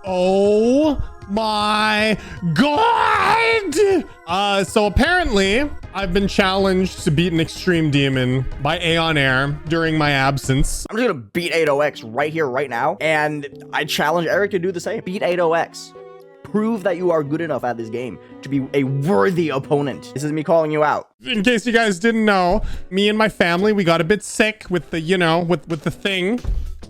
Oh my god! So apparently I've been challenged to beat an extreme demon by Aeon Air during my absence. I'm just gonna beat 80X right here, right now, and I challenge Eric to do the same. Beat 80X. Prove that you are good enough at this game to be a worthy opponent. This is me calling you out. In case you guys didn't know, me and my family, we got a bit sick with the, you know, with the thing.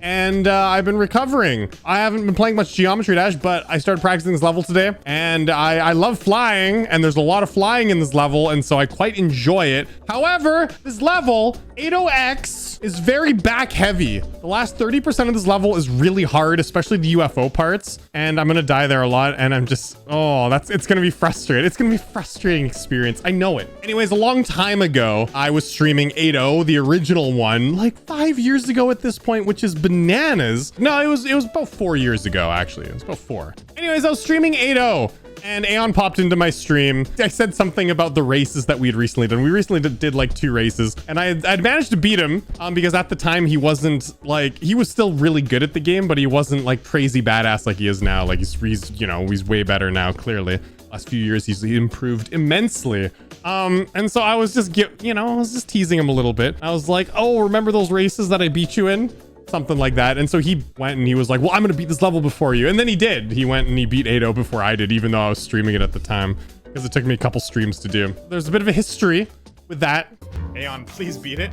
And I've been recovering. I haven't been playing much Geometry Dash, but I started practicing this level today. And I love flying, and there's a lot of flying in this level, and so I quite enjoy it. However, this level, 80X, is very back heavy. The last 30% of this level is really hard, especially the UFO parts. And I'm gonna die there a lot, and I'm just, oh, it's gonna be frustrating. It's gonna be a frustrating experience. I know it. Anyways, a long time ago, I was streaming 80, the original one, like 5 years ago at this point, which is bananas. No, it was about 4 years ago, actually. It was about 4. Anyways, I was streaming 80, and Aeon popped into my stream. I said something about the races that we had recently done. We recently did like 2 races, and I'd managed to beat him because at the time he wasn't like, he was still really good at the game, but he wasn't like crazy badass like he is now. Like he's you know, he's way better now, clearly. Last few years he's improved immensely. And so I was just I was just teasing him a little bit. I was like, oh, remember those races that I beat you in? Something like that. And so he went and he was like, well, I'm gonna beat this level before you. And then he did. He went and he beat 80 before I did, even though I was streaming it at the time, because it took me a couple streams to do. There's a bit of a history with that. Aeon, please beat it.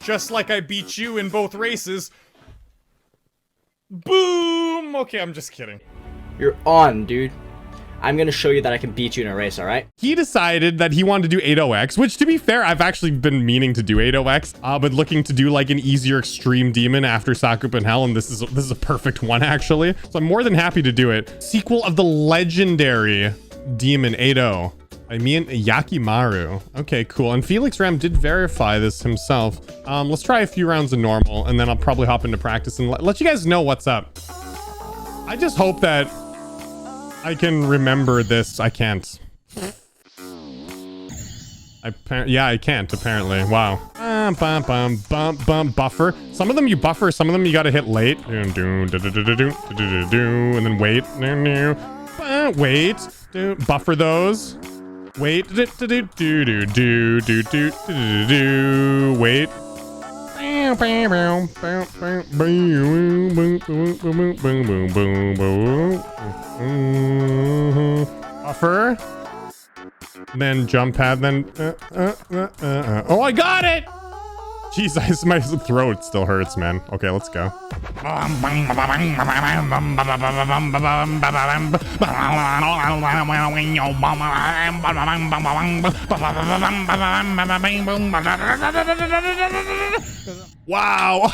Just like I beat you in both races. Boom! Okay, I'm just kidding. You're on, dude. I'm gonna show you that I can beat you in a race, all right? He decided that he wanted to do 80X, which, to be fair, I've actually been meaning to do 80X, but looking to do like an easier extreme demon after Sakup and Hell, and this is a perfect one, actually. So I'm more than happy to do it. Sequel of the legendary demon 80 by me and Yakimaru. Okay, cool. And F3lixsram did verify this himself. Let's try a few rounds of normal, and then I'll probably hop into practice and let you guys know what's up. I just hope that I can remember this. I can't. Yeah, I can't, apparently. Wow. Buffer. Some of them you buffer, some of them you gotta hit late. And then wait. Wait. Buffer those. Wait. Wait. Buffer. Then jump pad, then oh, I got it! Jeez, my throat still hurts, man. Okay, let's go. Wow.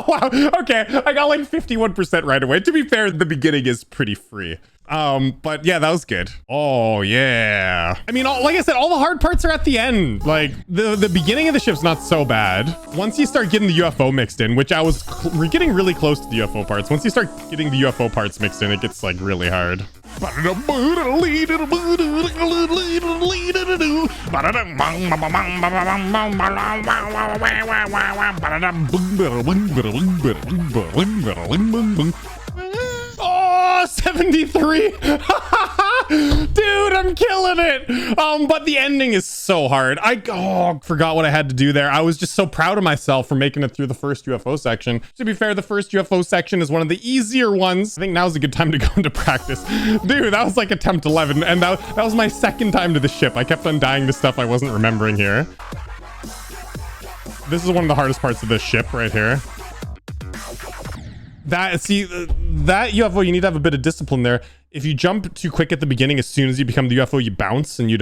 Wow. Okay, I got like 51% right away. To be fair, the beginning is pretty free. But yeah, that was good. Oh yeah. I mean, like I said, all the hard parts are at the end. Like the beginning of the ship's not so bad. Once you start getting the UFO mixed in, which we're getting really close to the UFO parts. Once you start getting the UFO parts mixed in, it gets like really hard. Oh, 73. Dude, I'm killing it. But the ending is so hard. I forgot what I had to do there. I was just so proud of myself for making it through the first UFO section. To be fair, the first UFO section is one of the easier ones. I think now's a good time to go into practice. Dude, that was like attempt 11, and that was my second time to the ship. I kept on dying to stuff I wasn't remembering here. This is one of the hardest parts of this ship right here. That UFO, you need to have a bit of discipline there. If you jump too quick at the beginning, as soon as you become the UFO, you bounce and you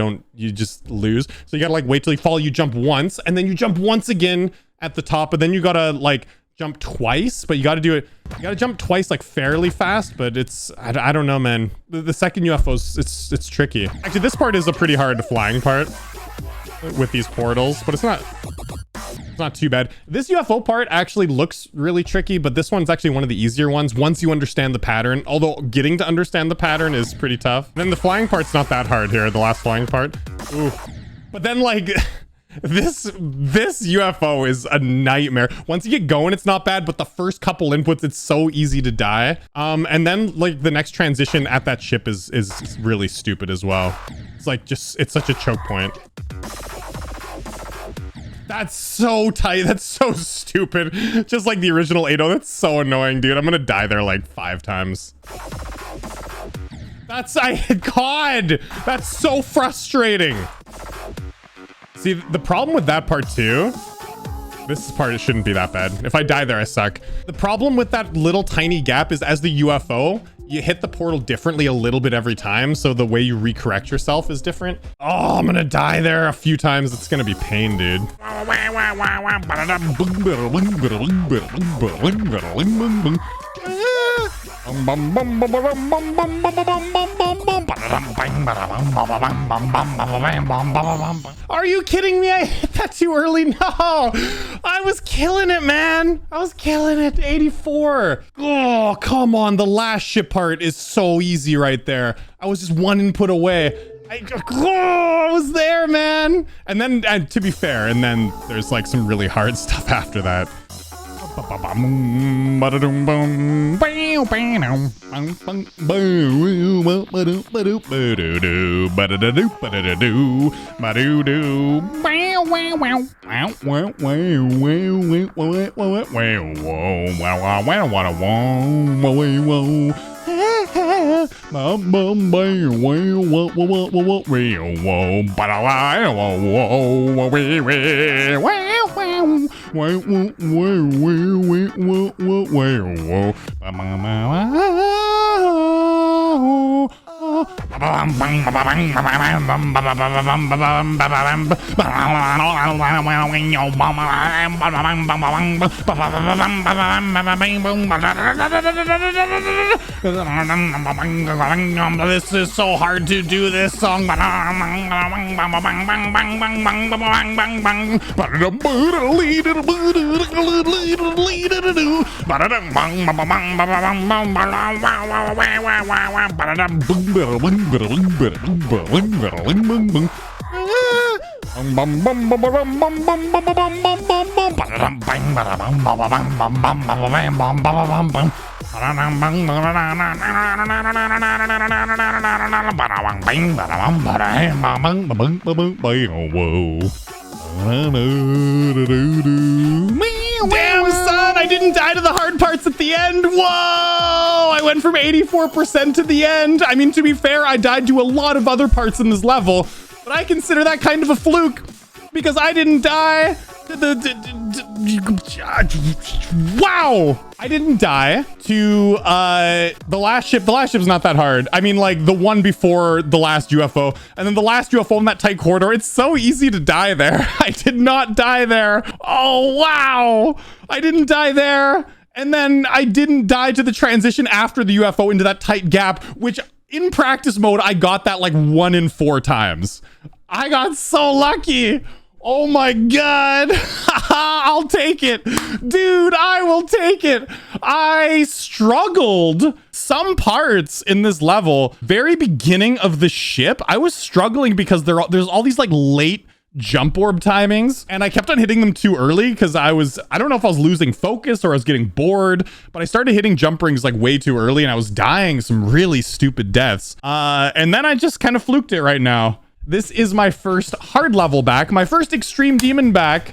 just lose. So you gotta like wait till you fall, you jump once, and then you jump once again at the top, and then you gotta like jump twice, but you gotta do it. You gotta jump twice like fairly fast, but it's, I don't know, man. The second UFO's, it's tricky. Actually, this part is a pretty hard flying part with these portals, but it's not too bad. This UFO part actually looks really tricky, but this one's actually one of the easier ones once you understand the pattern, although getting to understand the pattern is pretty tough. Then the flying part's not that hard here, the last flying part. Ooh. But then like This UFO is a nightmare. Once you get going, it's not bad, but the first couple inputs, it's so easy to die. And then like the next transition at that ship is really stupid as well. It's like it's such a choke point. That's so tight. That's so stupid. Just like the original 8-0. That's so annoying, dude. I'm gonna die there like 5 times. God, that's so frustrating. See, the problem with that part too, this part, it shouldn't be that bad. If I die there, I suck. The problem with that little tiny gap is as the UFO, you hit the portal differently a little bit every time. So the way you recorrect yourself is different. Oh, I'm gonna die there a few times. It's gonna be pain, dude. Are you kidding me? I hit that too early. No, I was killing it, man. I was killing it. 84. Oh, come on. The last ship part is so easy right there. I was just one input away. I was there, man. And then, to be fair, and then there's like some really hard stuff after that. This is so hard to do this song. Damn, son, I didn't die to the hard parts at the end. Whoa, I went from 84% to the end. I mean, to be fair, I died to a lot of other parts in this level, but I consider that kind of a fluke because I didn't die to wow, I didn't die to the last ship. The last ship's not that hard. I mean, like the one before the last UFO, and then the last UFO in that tight corridor. It's so easy to die there. I did not die there. Oh wow, I didn't die there, and then I didn't die to the transition after the UFO into that tight gap, which in practice mode I got that like 1 in 4 times. I got so lucky. Oh my God. I'll take it. Dude, I will take it. I struggled some parts in this level. Very beginning of the ship, I was struggling because there's all these like late jump orb timings, and I kept on hitting them too early because I don't know if I was losing focus or I was getting bored, but I started hitting jump rings like way too early and I was dying some really stupid deaths. And then I just kind of fluked it right now. This is my first hard level back, my first extreme demon back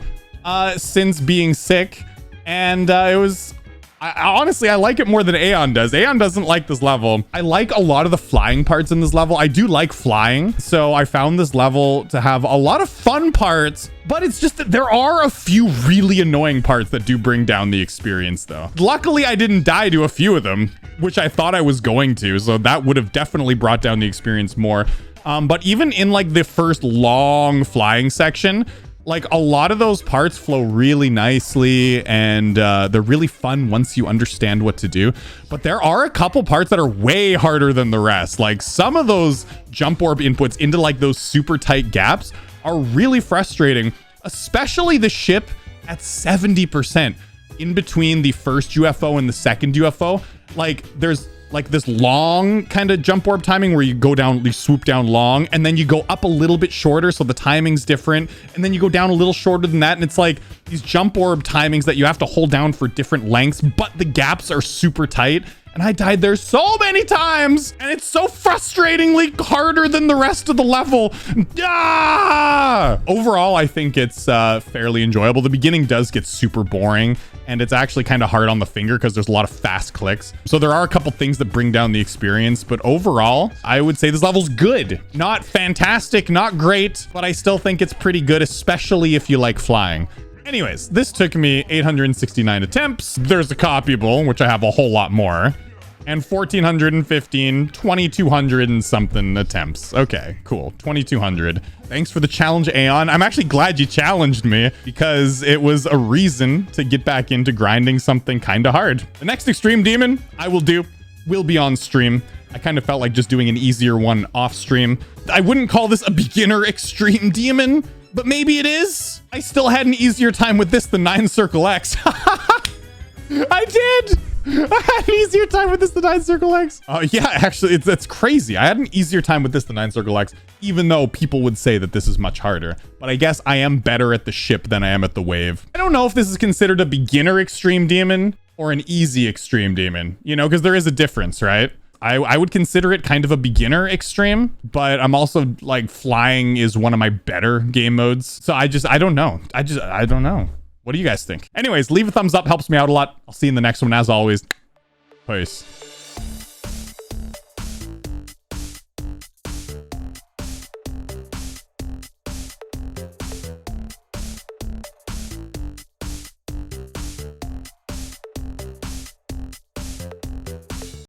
since being sick, and honestly, I like it more than Aeon does. Aeon doesn't like this level. I like a lot of the flying parts in this level. I do like flying, so I found this level to have a lot of fun parts, but it's just that there are a few really annoying parts that do bring down the experience though. Luckily, I didn't die to a few of them, which I thought I was going to, so that would have definitely brought down the experience more. But even in like the first long flying section, like a lot of those parts flow really nicely and they're really fun once you understand what to do. But there are a couple parts that are way harder than the rest. Like some of those jump orb inputs into like those super tight gaps are really frustrating, especially the ship at 70% in between the first UFO and the second UFO. Like there's like this long kind of jump orb timing where you go down, you swoop down long, and then you go up a little bit shorter, so the timing's different, and then you go down a little shorter than that, and it's like these jump orb timings that you have to hold down for different lengths, but the gaps are super tight. And I died there so many times, and it's so frustratingly harder than the rest of the level. Ah! Overall, I think it's fairly enjoyable. The beginning does get super boring, and it's actually kind of hard on the finger because there's a lot of fast clicks. So there are a couple things that bring down the experience, but overall, I would say this level's good. Not fantastic, not great, but I still think it's pretty good, especially if you like flying. Anyways, this took me 869 attempts. There's a copyable, which I have a whole lot more. And 1,415, 2,200 and something attempts. Okay, cool. 2,200. Thanks for the challenge, Aeon. I'm actually glad you challenged me because it was a reason to get back into grinding something kind of hard. The next extreme demon I will be on stream. I kind of felt like just doing an easier one off stream. I wouldn't call this a beginner extreme demon, but maybe it is. I still had an easier time with this than 9 Circle X. I did. I had an easier time with this than 9 Circle X. Yeah, actually, that's crazy. I had an easier time with this than 9 Circle X, even though people would say that this is much harder. But I guess I am better at the ship than I am at the wave. I don't know if this is considered a beginner extreme demon or an easy extreme demon, you know, because there is a difference, right? I would consider it kind of a beginner extreme, but I'm also like flying is one of my better game modes. So I don't know. I don't know. What do you guys think? Anyways, leave a thumbs up, helps me out a lot. I'll see you in the next one as always. Peace.